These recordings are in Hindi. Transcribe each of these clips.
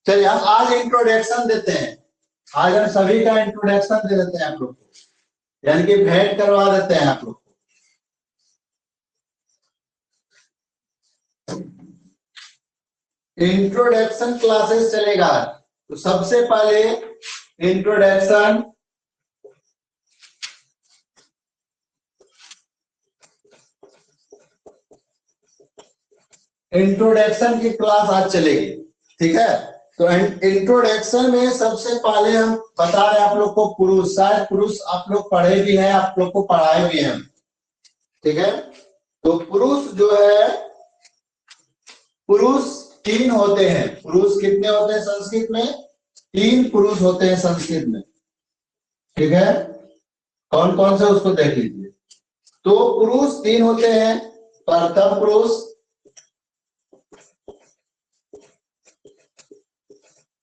चलिए हम आज इंट्रोडक्शन देते हैं। आज हम सभी का इंट्रोडक्शन दे देते हैं आप लोग को, यानी कि भेंट करवा देते हैं आप लोग को। इंट्रोडक्शन क्लासेस चलेगा। तो सबसे पहले इंट्रोडक्शन की क्लास आज चलेगी, ठीक है। तो इंट्रोडक्शन में सबसे पहले हम बता रहे हैं आप लोग को पुरुष, शायद पुरुष आप लोग पढ़े भी हैं, आप लोग को पढ़ाए भी हैं, ठीक है। तो पुरुष जो है, पुरुष 3 होते हैं। पुरुष कितने होते हैं संस्कृत में? 3 पुरुष होते हैं संस्कृत में, ठीक है। कौन कौन से उसको देख लीजिए। तो पुरुष 3 होते हैं। प्रथम पुरुष,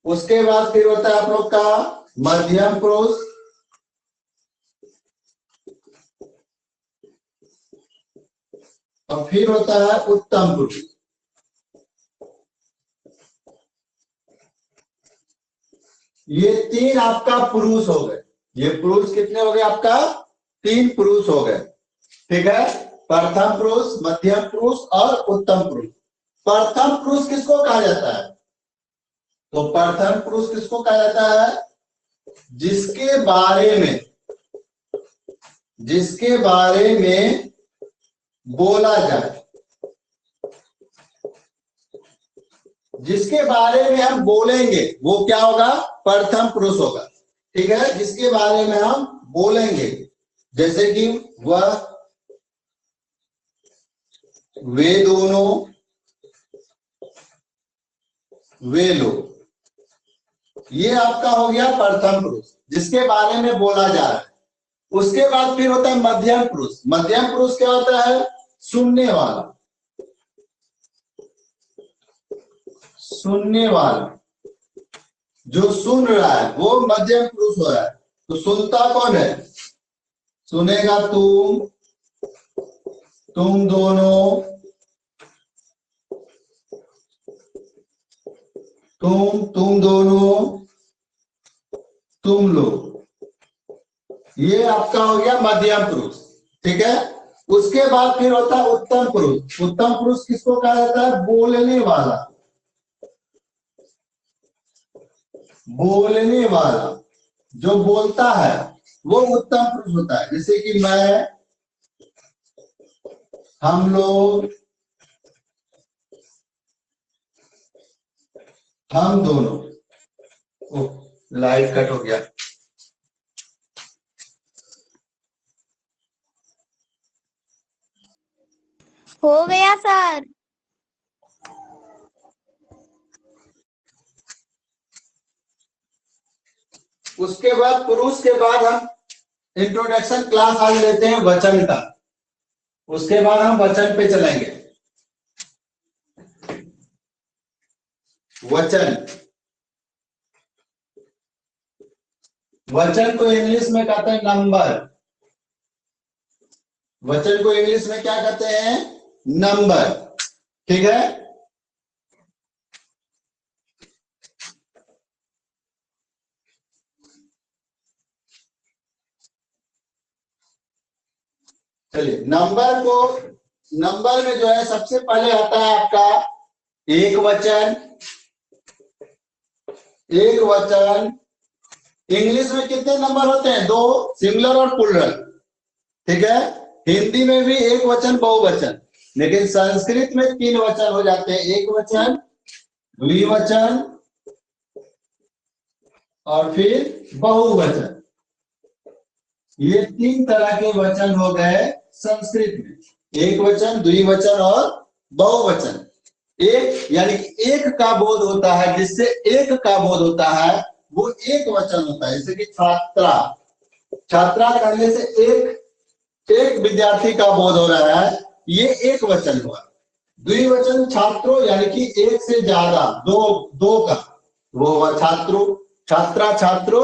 उसके बाद फिर होता है आप लोग का मध्यम पुरुष, और फिर होता है उत्तम पुरुष। ये 3 आपका पुरुष हो गए। ये पुरुष कितने हो गए आपका? 3 पुरुष हो गए, ठीक है। प्रथम पुरुष, मध्यम पुरुष और उत्तम पुरुष। प्रथम पुरुष किसको कहा जाता है? तो प्रथम पुरुष किसको कहा जाता है? जिसके बारे में बोला जाए, जिसके बारे में हम बोलेंगे वो क्या होगा? प्रथम पुरुष होगा, ठीक है। जिसके बारे में हम बोलेंगे, जैसे कि वह, वे दोनों, वे लोग, ये आपका हो गया प्रथम पुरुष, जिसके बारे में बोला जा रहा है। उसके बाद फिर होता है मध्यम पुरुष। मध्यम पुरुष क्या होता है? सुनने वाला, सुनने वाला, जो सुन रहा है वो मध्यम पुरुष हो रहा है। तो सुनता कौन है? सुनेगा तुम दोनों, तुम दोनों, तुम लोग, ये आपका हो गया मध्यम पुरुष, ठीक है। उसके बाद फिर होता है उत्तम पुरुष। उत्तम पुरुष किसको कहा जाता है? बोलने वाला, बोलने वाला, जो बोलता है वो उत्तम पुरुष होता है। जैसे कि मैं, हम लोग, हम दोनों। लाइट कट हो गया। हो गया सर। उसके बाद पुरुष के बाद हम इंट्रोडक्शन क्लास आज लेते हैं वचन का। उसके बाद हम वचन पे चलेंगे। वचन को इंग्लिश में कहते हैं नंबर। वचन को इंग्लिश में क्या कहते हैं? नंबर, ठीक है। चलिए, नंबर में जो है सबसे पहले आता है आपका एक वचन। एक वचन इंग्लिश में कितने नंबर होते हैं? 2, सिंगुलर और प्लूरल, ठीक है। हिंदी में भी एक वचन, बहुवचन, लेकिन संस्कृत में 3 वचन हो जाते हैं। एक वचन, द्विवचन और फिर बहुवचन। ये 3 तरह के वचन हो गए संस्कृत में, एक वचन, द्विवचन और बहुवचन। एक यानी कि एक का बोध होता है, जिससे एक का बोध होता है वो एक वचन होता है। जैसे कि छात्रा, छात्रा कहने से एक विद्यार्थी का बोध हो रहा है, ये एक वचन हुआ। द्विवचन छात्रों यानी कि एक से ज्यादा, दो का, वो हुआ छात्रो, छात्रा, छात्रो।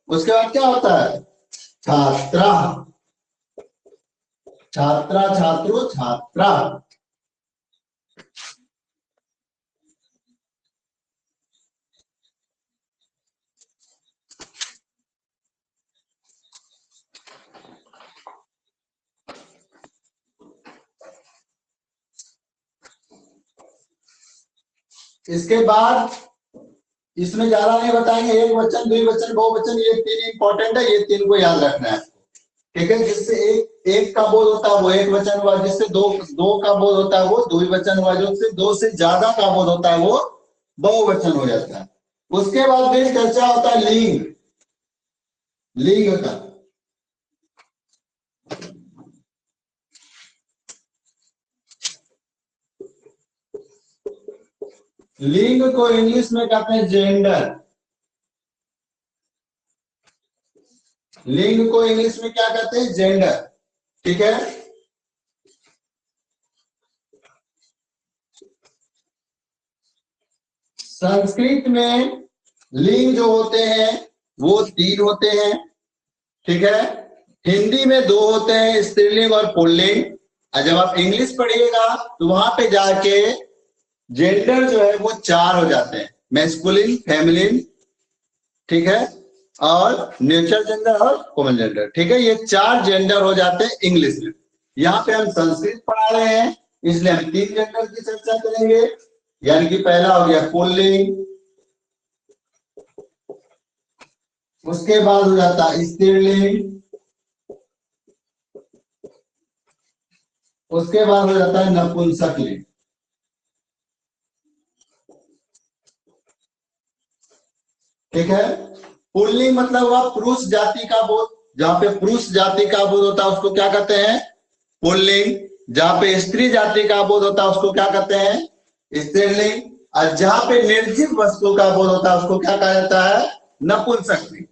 उसके बाद क्या होता है? छात्रा, छात्रा, छात्रो, छात्रा। इसके बाद इसमें ज्यादा नहीं बताएंगे, एक वचन, द्विवचन, बहुवचन, ये तीन इंपॉर्टेंट है, ये तीन को याद रखना है। ठीक है, जिससे एक का बोध होता है वो एक वचन हुआ, जिससे दो का बोध होता है वो द्विवचन हुआ, जिससे दो से ज्यादा का बोध होता है वो बहुवचन हो जाता है। उसके बाद फिर चर्चा होता है लिंग, लिंग का। लिंग को इंग्लिश में कहते हैं जेंडर। लिंग को इंग्लिश में क्या कहते हैं? जेंडर। ठीक है, संस्कृत में लिंग जो होते हैं वो तीन होते हैं। ठीक है, हिंदी में दो होते हैं, स्त्रीलिंग और पुल्लिंग। और जब आप इंग्लिश पढ़िएगा तो वहां पे जाके जेंडर जो है वो चार हो जाते हैं, मैस्कुलिन, फेमिनिन, ठीक है, और नेचर जेंडर और कॉमन जेंडर। ठीक है, ये चार जेंडर हो जाते हैं इंग्लिश में। यहाँ पे हम संस्कृत पढ़ा रहे हैं, इसलिए हम तीन जेंडर की चर्चा करेंगे। यानी कि पहला हो गया पुल्लिंग, उसके बाद हो जाता है स्त्रीलिंग, उसके बाद हो जाता है नपुंसकलिंग। ठीक है, पुल्लिंग मतलब हुआ पुरुष जाति का बोध, जहां पे पुरुष जाति का बोध होता है उसको क्या कहते हैं? पुल्लिंग। जहां पे स्त्री जाति का बोध होता है उसको क्या कहते हैं? स्त्रीलिंग। और जहां पे निर्जीव वस्तु का बोध होता है उसको क्या कहा जाता है? नपुंसकलिंग।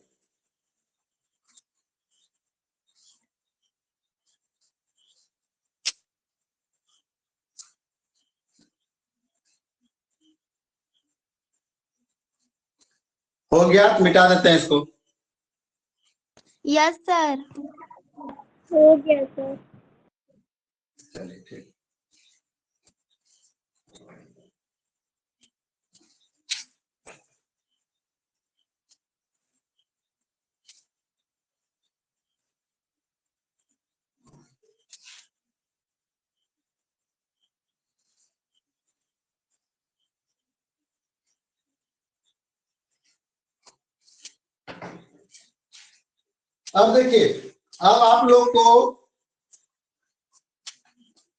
हो गया, मिटा देते हैं इसको। Yes sir. हो गया सर। चलिए ठीक। अब देखिए, अब आप लोग को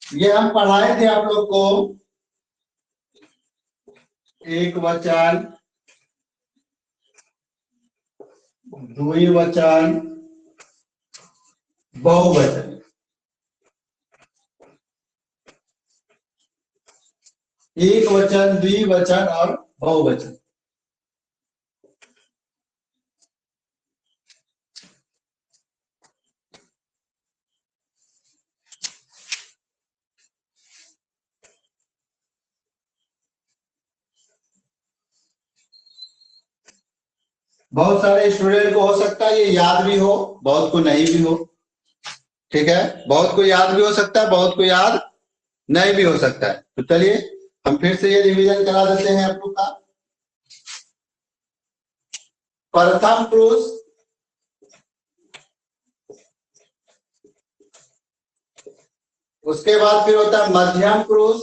ये हम पढ़ाए थे आप लोग को एक वचन, द्विवचन, बहुवचन। एक वचन, द्विवचन और बहुवचन। बहुत सारे स्टूडेंट को हो सकता है ये याद भी हो, बहुत को नहीं भी हो। ठीक है, बहुत को याद भी हो सकता है, बहुत को याद नहीं भी हो सकता है। तो चलिए हम फिर से ये रिवीजन करा देते हैं आप लोग का। प्रथम पुरुष, उसके बाद फिर होता है मध्यम पुरुष,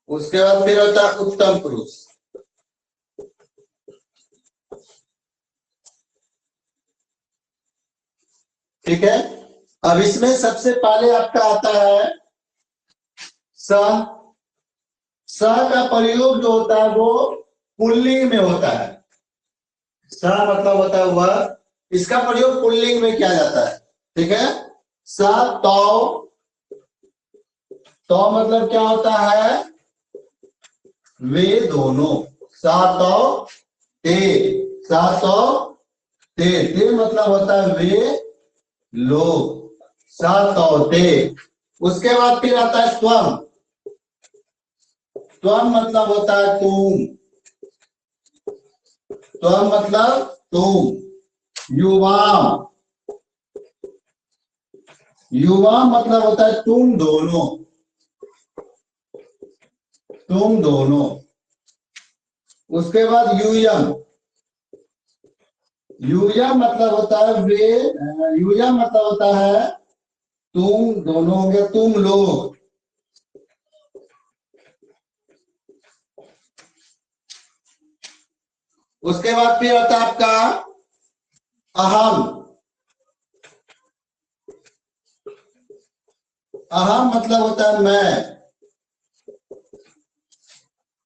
उसके बाद फिर होता है उत्तम पुरुष। ठीक है, अब इसमें सबसे पहले आपका आता है स। स का प्रयोग जो होता है वो पुल्लिंग में होता है। स मतलब होता है वह, इसका प्रयोग पुल्लिंग में किया जाता है। ठीक है, स तो, तो मतलब क्या होता है? वे दोनों। सा तो ते, सा तो ते मतलब होता है वे लोग। सा तो ते। उसके बाद फिर आता है त्वम। त्वम मतलब होता है तुम। त्वम मतलब तुम। युवाम, युवा मतलब होता है तुम दोनों, तुम दोनों। उसके बाद यूयम, यूयम मतलब होता है वे, यूयम मतलब होता है तुम दोनों हो गया तुम लोग। उसके बाद फिर आता है आपका अहम। अहम मतलब होता है मैं।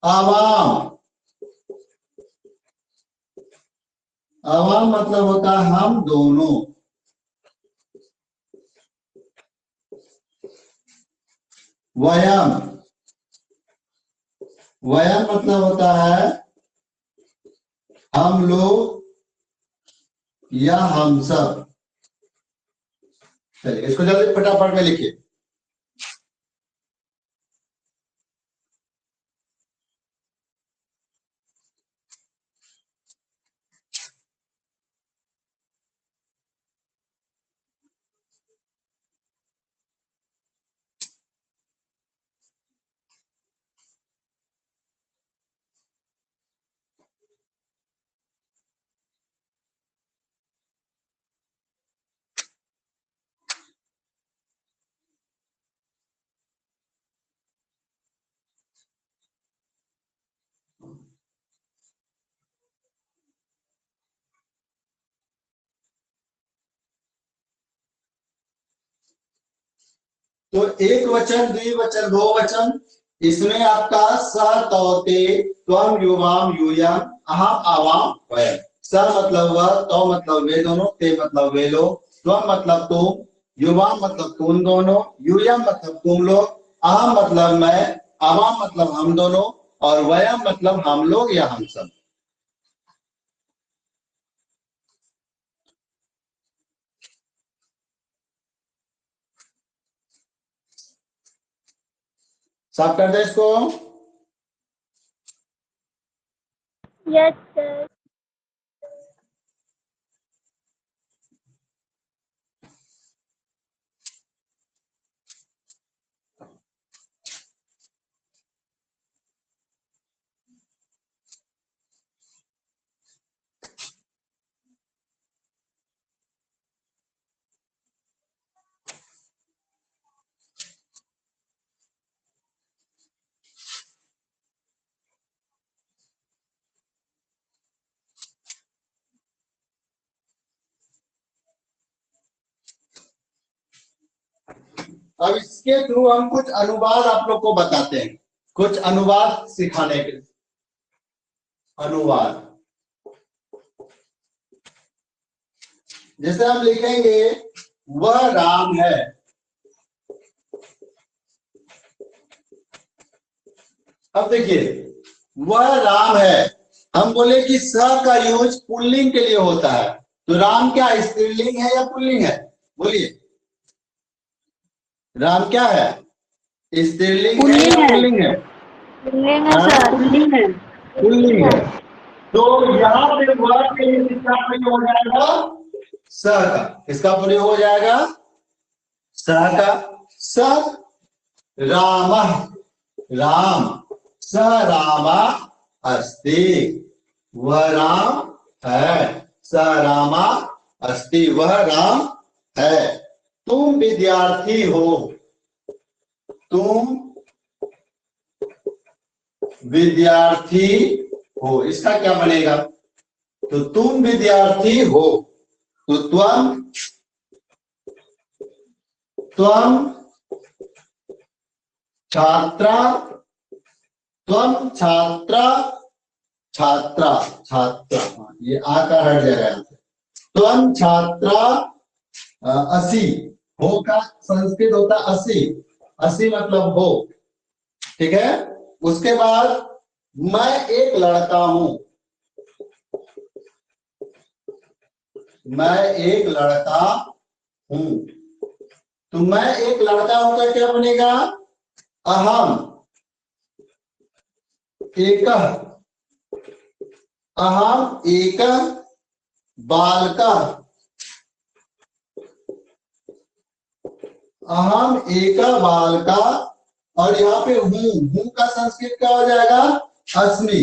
आवाम। आवाम मतलब होता है हम दोनों। वयम। वयम मतलब होता है हम लोग या हम सब। चलिए इसको जल्दी फटाफट में लिखिए। तो एक वचन, द्विवचन, बहुवचन, इसमें आपका स, तौते, त्वम, युवाम, यूयम, अहम, आवाम, वयम। स मतलब वह, तो मतलब वे दोनों, ते मतलब वे लोग, त्वम मतलब तुम, युवाम मतलब तुम दोनों, यूयम मतलब तुम लोग, अहम मतलब मैं, आवाम मतलब हम दोनों, और वयम मतलब हम लोग या हम सब। साफ कर दे इसको। Yes, sir. अब इसके थ्रू हम कुछ अनुवाद आप लोग को बताते हैं, कुछ अनुवाद सिखाने के। अनुवाद जैसे हम लिखेंगे वह राम है। अब देखिए वह राम है, हम बोले कि स का यूज पुल्लिंग के लिए होता है, तो राम क्या स्त्रीलिंग है या पुल्लिंग है? बोलिए, राम क्या है, स्त्रीलिंग है या पुल्लिंग है? पुल्लिंग है हाँ? सर। पुल्लिंग है। तो यहाँ पे वर्ड के लिए किसका प्रयोग हो जाएगा? स का। किसका प्रयोग हो जाएगा? स का। स रामः, राम। स रामा अस्ति, वह राम है। स रामा अस्ति, वह राम है। तुम विद्यार्थी हो, तुम विद्यार्थी हो, इसका क्या बनेगा? तो तुम विद्यार्थी हो, तो त्वम, त्वम छात्रा, त्वम छात्रा, छात्रा, छात्रा, ये आकार हट जाएगा यहाँ से। त्वम छात्रा असि, हो का संस्कृत होता असि, असि मतलब हो। ठीक है। उसके बाद मैं एक लड़का हूं, मैं एक लड़का हूं, तो मैं एक लड़का हूं का क्या बनेगा? अहम एक, अहम एक बालका, अहम एक बालका। और यहाँ पे हूं का संस्कृत क्या हो जाएगा? अस्मि।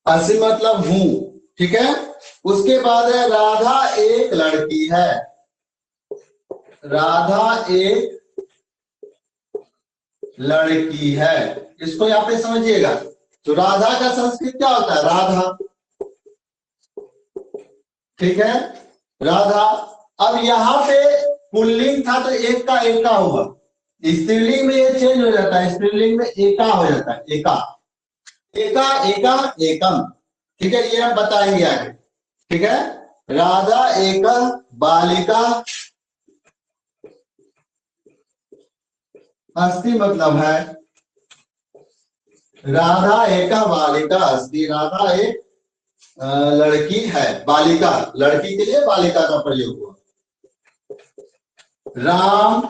अस्मि मतलब हूं। ठीक है। उसके बाद है राधा एक लड़की है, राधा एक लड़की है, इसको यहां पे समझिएगा। तो राधा का संस्कृत क्या होता है? राधा, ठीक है, राधा। अब यहाँ पे पुल्लिंग था तो एक का एका हुआ, स्त्रीलिंग में ये चेंज हो जाता है, स्त्रीलिंग में एका हो जाता है, एका एका एका एकम, ठीक है, ये हम बताएंगे आगे, ठीक है। राधा एक बालिका अस्ति मतलब है राधा एक बालिका अस्ति, राधा एक लड़की है, बालिका, लड़की के लिए बालिका का प्रयोग हुआ। राम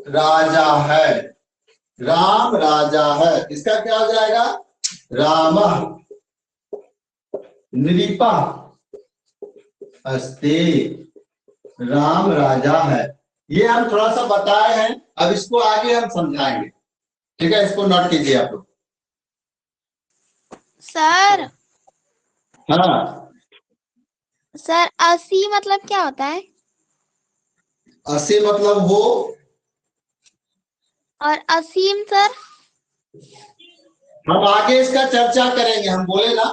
राजा है, राम राजा है, इसका क्या हो जाएगा? राम नृपा अस्ति, राम राजा है। ये हम थोड़ा सा बताए हैं, अब इसको आगे हम समझाएंगे, ठीक है, इसको नोट कीजिए आप लोग। सर हाँ, सर अस्सी मतलब क्या होता है? अस्सी मतलब वो, और असीम सर? हम आगे इसका चर्चा करेंगे, हम बोले ना।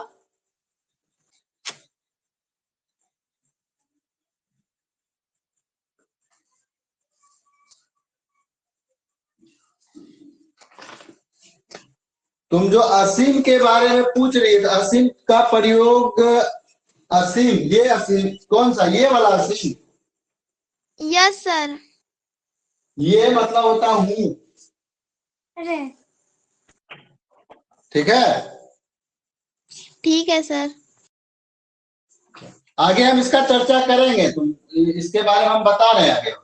तुम जो असीम के बारे में पूछ रही है, असीम का प्रयोग, असीम, ये असीम कौन सा? ये वाला असीम, यस सर। ये मतलब होता हूं, अरे ठीक है। ठीक है सर। आगे हम इसका चर्चा करेंगे, तुम इसके बारे में हम बता रहे हैं आगे।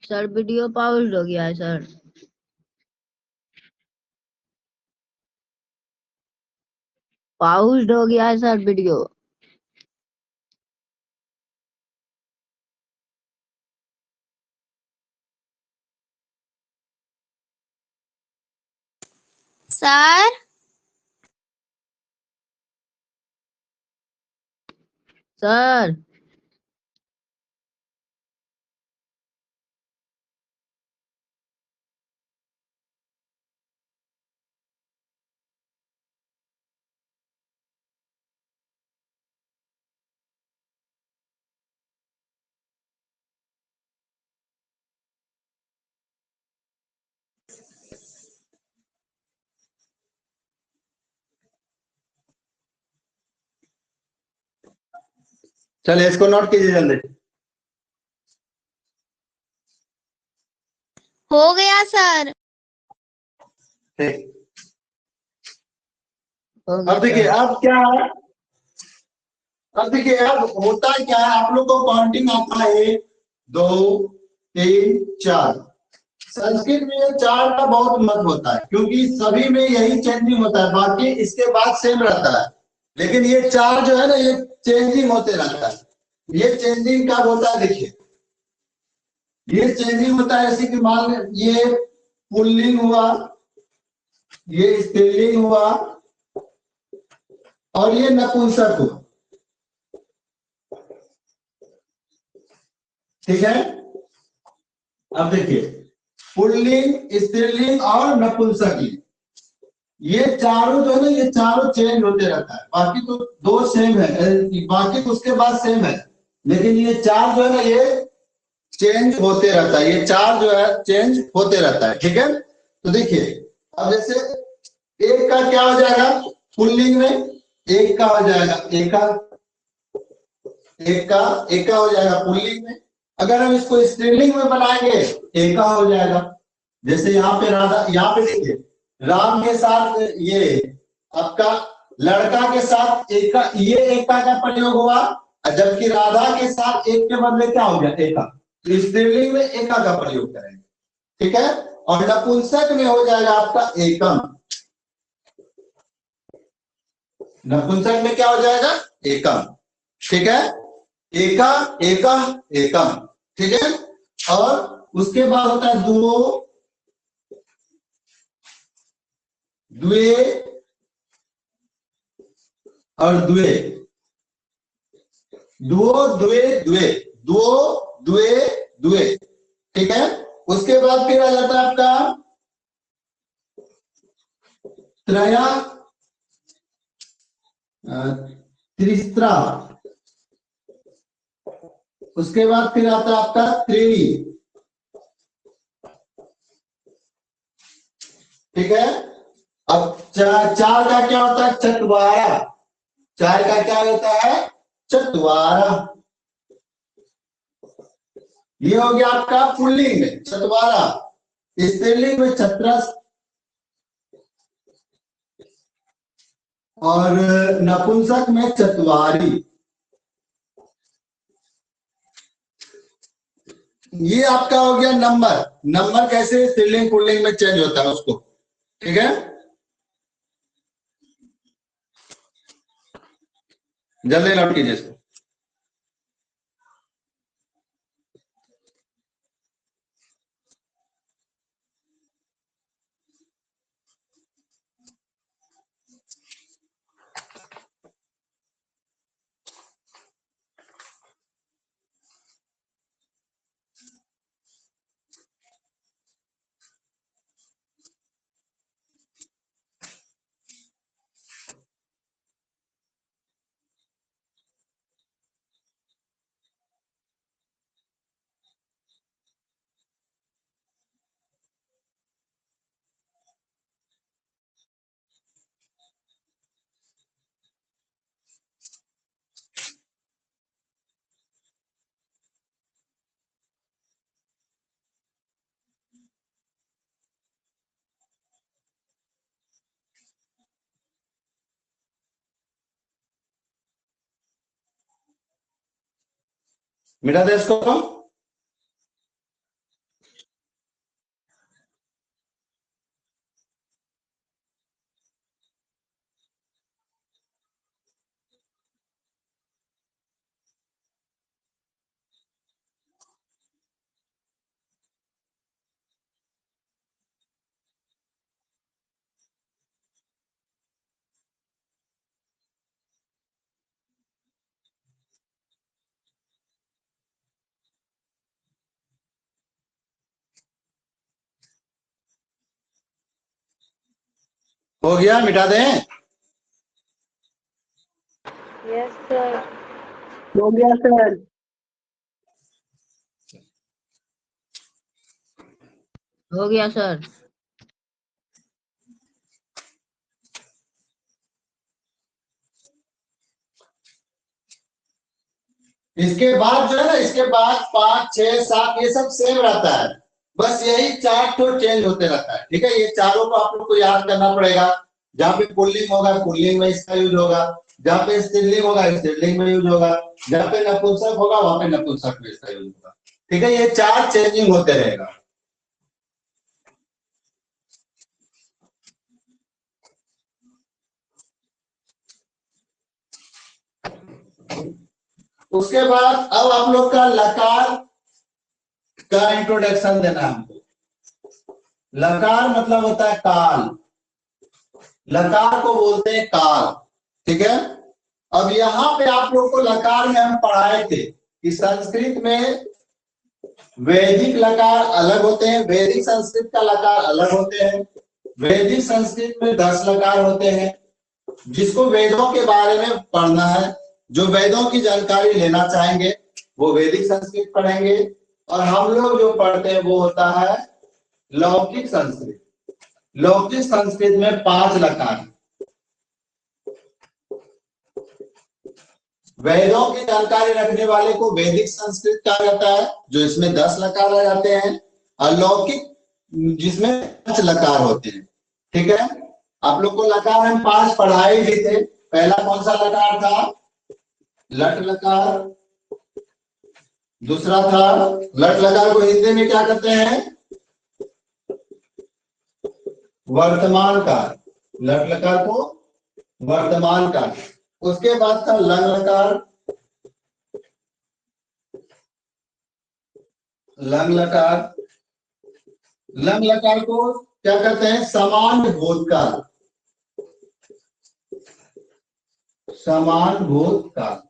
सर वीडियो पॉज हो गया है सर। पॉज हो गया है सर वीडियो। सर सर चलिए इसको नोट कीजिए जल्दी। हो गया सर। ठीक, हो गया अब देखिए, सर। अब क्या है, अब देखिए, अब होता क्या है, आप लोग को काउंटिंग आता है 1 2 3 4। संस्कृत में ये 4 का बहुत महत्व होता है क्योंकि सभी में यही चेंजिंग होता है, बाकी इसके बाद सेम रहता है, लेकिन ये 4 जो है ना ये चेंजिंग होते रहता है। ये चेंजिंग कब होता है देखिए, ये चेंजिंग होता है जैसे कि मान ये पुल्लिंग हुआ, ये स्त्रीलिंग हुआ और ये नपुंसक हुआ, ठीक है। अब देखिए पुल्लिंग, स्त्रीलिंग और नपुंसकलिंग, ये चारों जो है ना ये चारों चेंज होते रहता है, बाकी तो 2 सेम है, बाकी तो उसके बाद सेम है, लेकिन ये 4 जो है ना ये चेंज होते रहता है, ये 4 जो है चेंज होते रहता है, ठीक है। तो देखिए अब जैसे एक का क्या हो जाएगा पुल्लिंग में, एक का हो जाएगा एका, एक का हो जाएगा पुल्लिंग में। अगर हम इसको स्त्रीलिंग में बनाएंगे एका हो जाएगा। जैसे यहाँ पे राधा, यहाँ पे देखिए राम के साथ ये आपका लड़का के साथ एका, ये एका का प्रयोग हुआ, जबकि राधा के साथ एक के बदले क्या हो गया एका, तो स्त्रीलिंग में एका का प्रयोग करेंगे, ठीक है। और नपुंसक में हो जाएगा आपका एकम, नपुंसक में क्या हो जाएगा एकम, ठीक है। एका एका एकम, ठीक है। और उसके बाद होता है दुओ, द्वे और द्वे, दुओ द्वे द्वे, दुओ द्वे द्वे, ठीक है। उसके बाद फिर आ जाता है आपका त्रया त्रिस्त्रा, उसके बाद फिर आता है आपका त्रिणी, ठीक है। अब 4 का क्या होता है चतवारा, 4 का क्या होता है चतवारा, ये हो गया आपका पुल्लिंग में चतवारा, स्त्रीलिंग में छत्रस और नपुंसक में चतवारी। ये आपका हो गया नंबर, नंबर कैसे स्त्रीलिंग पुल्लिंग में चेंज होता है उसको, ठीक है। जल्दी नोट कीजिए इसको। मिटा दे इसको। हो गया, मिटा दें। Yes sir. हो गया सर। हो गया सर। इसके बाद जो है ना, इसके बाद 5 6 7 ये सब सेम रहता है, बस यही 4 तो चेंज होते रहता है, ठीक है। ये चारों को आप लोग को याद करना पड़ेगा। जहाँ पे पुल्लिंग होगा पुल्लिंग में इसका यूज होगा, जहाँ पे स्त्रीलिंग होगा स्त्रीलिंग में यूज होगा, जहाँ पे नपुंसक होगा वहां पे नपुंसक में इसका यूज होगा, ठीक है, ये 4 चेंजिंग होते रहेगा। उसके बाद अब आप लोग का लकार का इंट्रोडक्शन देना है हमको। लकार मतलब होता है काल, लकार को बोलते हैं काल। ठीक है, अब यहाँ पे आप लोग को लकार में हम पढ़ाए थे कि संस्कृत में वैदिक लकार अलग होते हैं, वैदिक संस्कृत का लकार अलग होते हैं। वैदिक संस्कृत में 10 लकार होते हैं। जिसको वेदों के बारे में पढ़ना है, जो वेदों की जानकारी लेना चाहेंगे, वो वैदिक संस्कृत पढ़ेंगे। और हम लोग जो पढ़ते हैं वो होता है लौकिक संस्कृत। लौकिक संस्कृत में 5 लकार। वेदों की जानकारी रखने वाले को वैदिक संस्कृत कहा जाता है, जो इसमें 10 लकार आ जाते हैं, और लौकिक जिसमें 5 लकार होते हैं। ठीक है, आप लोग को लकार हम 5 पढ़ाए भी थे। पहला कौन सा लकार था? लट लकार। दूसरा था, लट लकार को हिंदी में क्या कहते हैं? वर्तमान काल। लट लकार को वर्तमान काल। उसके बाद था लंग लकार। लंग लकार, लंग लकार को क्या कहते हैं? समान भूतकाल। समान भूतकाल,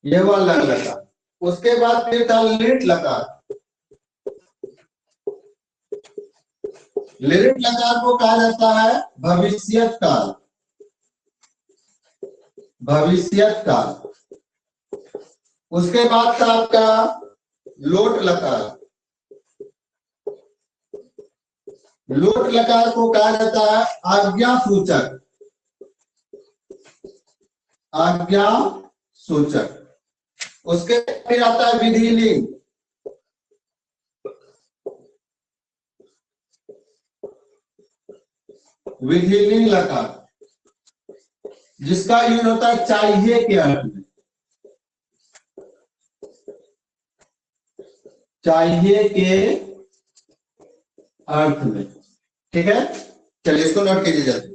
यह हुआ लंग लकार। उसके बाद फिर था लिट लकार। लिट लकार को कहा जाता है भविष्यत काल। भविष्यत काल। उसके बाद था आपका लोट लकार। लोट लकार को कहा जाता है आज्ञा सूचक। आज्ञा सूचक। उसके फिर आता है विधिलिंग। विधिलिंग लकार, जिसका यूज होता है चाहिए के अर्थ में। चाहिए के अर्थ में। ठीक है, चलिए इसको नोट कीजिए जल्दी।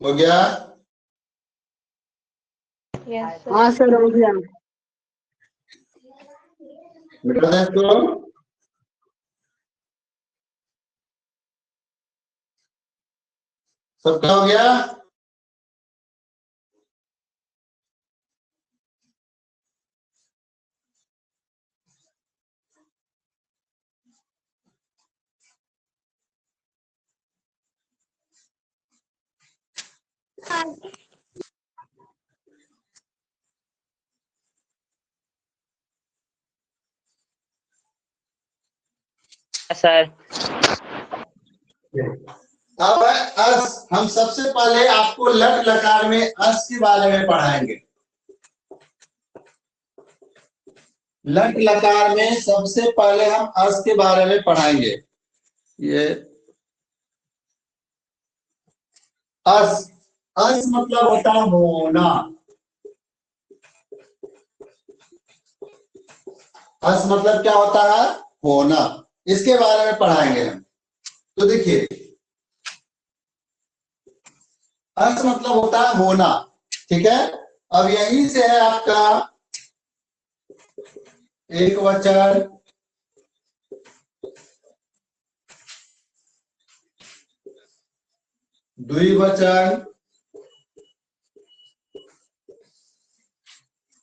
हो गया? Yes, sir. हाँ सर, हो गया। मिटा दें इसको। सबका हो गया? सर अब है अस। हम सबसे पहले आपको लट लकार में अस के बारे में पढ़ाएंगे। लट लकार में सबसे पहले हम अस के बारे में पढ़ाएंगे। ये अस, अस मतलब होता है होना। अस मतलब क्या होता है? होना। इसके बारे में पढ़ाएंगे हम। तो देखिए, अस मतलब होता है होना, ठीक है। अब यहीं से है आपका एक वचन, द्विवचन,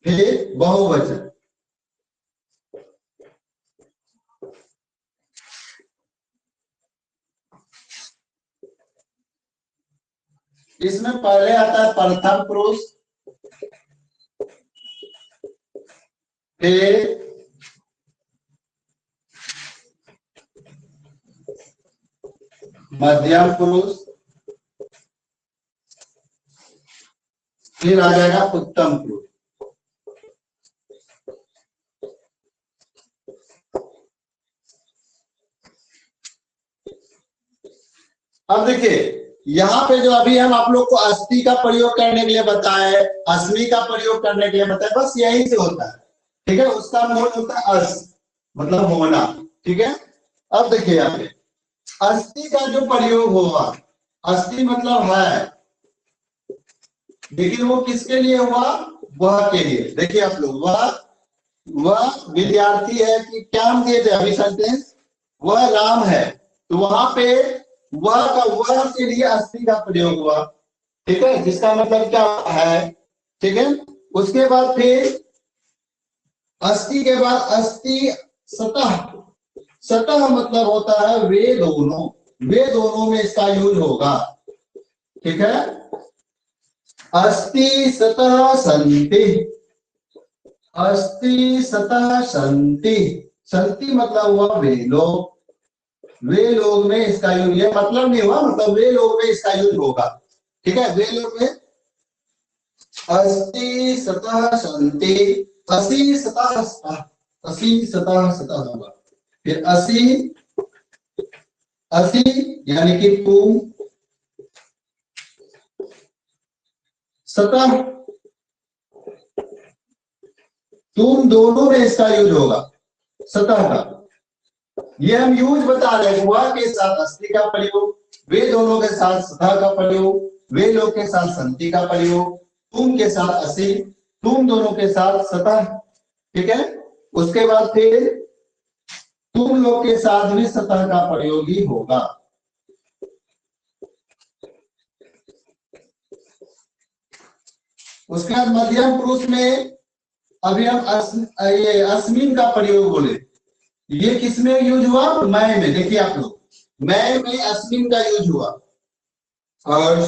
फिर बहुवचन। इसमें पहले आता है प्रथम पुरुष, फिर मध्यम पुरुष, फिर आ जाएगा उत्तम पुरुष। अब देखिए, यहाँ पे जो अभी हम आप लोग को अस्थि का प्रयोग करने के लिए बताए, अस्मि का प्रयोग करने के लिए बताए, बस यही से होता है, ठीक है। उसका मूल होता है अस, मतलब होना, ठीक है। अब देखिए यहाँ पे अस्थि का जो प्रयोग हुआ, अस्थि मतलब है, लेकिन वो किसके लिए हुआ? वह के लिए। देखिए आप लोग, वह विद्यार्थी है कि क्या हम दिए थे अभी सेंटेंस, वह राम है, तो वहां पे वह के लिए अस्थि का प्रयोग हुआ, ठीक है, जिसका मतलब क्या है, ठीक है। उसके बाद फिर अस्थि के बाद अस्थि सतह, सतह मतलब होता है वे दोनों में इसका यूज होगा, ठीक है। अस्ति सतह संति, अस्ति सतह संति, संति मतलब हुआ वे लोग में इसका यूज, ये मतलब नहीं हुआ, मतलब वे लोग में इसका यूज होगा, ठीक है। वे लोग में अस्ति सतह संति, असी सतह सतह होगा, फिर असी यानी कि तुम, सतह तुम दोनों में इसका यूज होगा, सतह का। ये हम यूज बता रहे हैं, वह के साथ अस्थि का प्रयोग, वे दोनों के साथ सतह का प्रयोग, वे लोग के साथ संति का प्रयोग, तुम के साथ असी, तुम दोनों के साथ सतह, ठीक है। उसके बाद फिर तुम लोग के साथ भी सतह का प्रयोग ही होगा। उसके बाद मध्यम पुरुष में अभी हम ये अस्मिन का प्रयोग बोले, ये किसमें यूज हुआ? मैं में। देखिए आप लोग, मैं में अस्मिन का यूज हुआ, और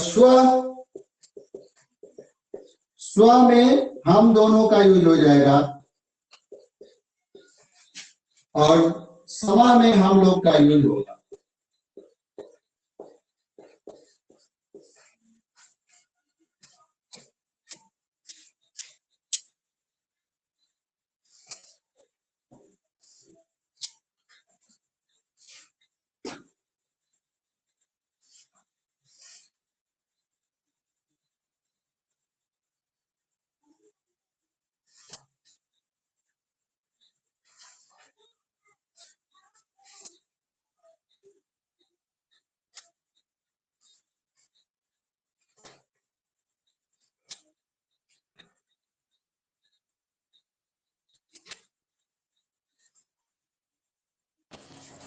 स्व में हम दोनों का यूज हो जाएगा, और समा में हम लोग का यूज होगा।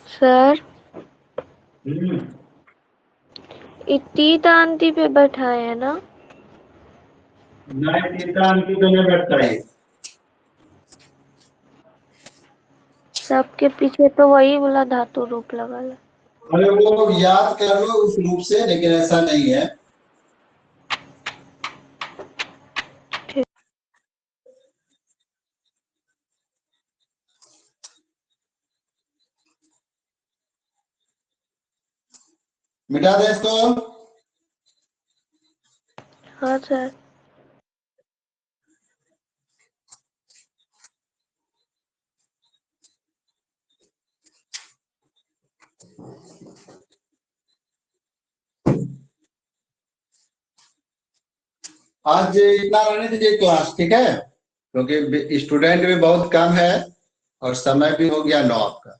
सर इतनी तांती पे बैठाए है ना? सबके पीछे तो वही वाला धातु रूप लगा है। अरे वो याद कर लो उस रूप से, लेकिन ऐसा नहीं है। मिटा दे इसको। हाँ सर। आज इतना रहने दीजिए क्लास, ठीक है, क्योंकि स्टूडेंट भी बहुत कम है और समय भी हो गया 9 आपका।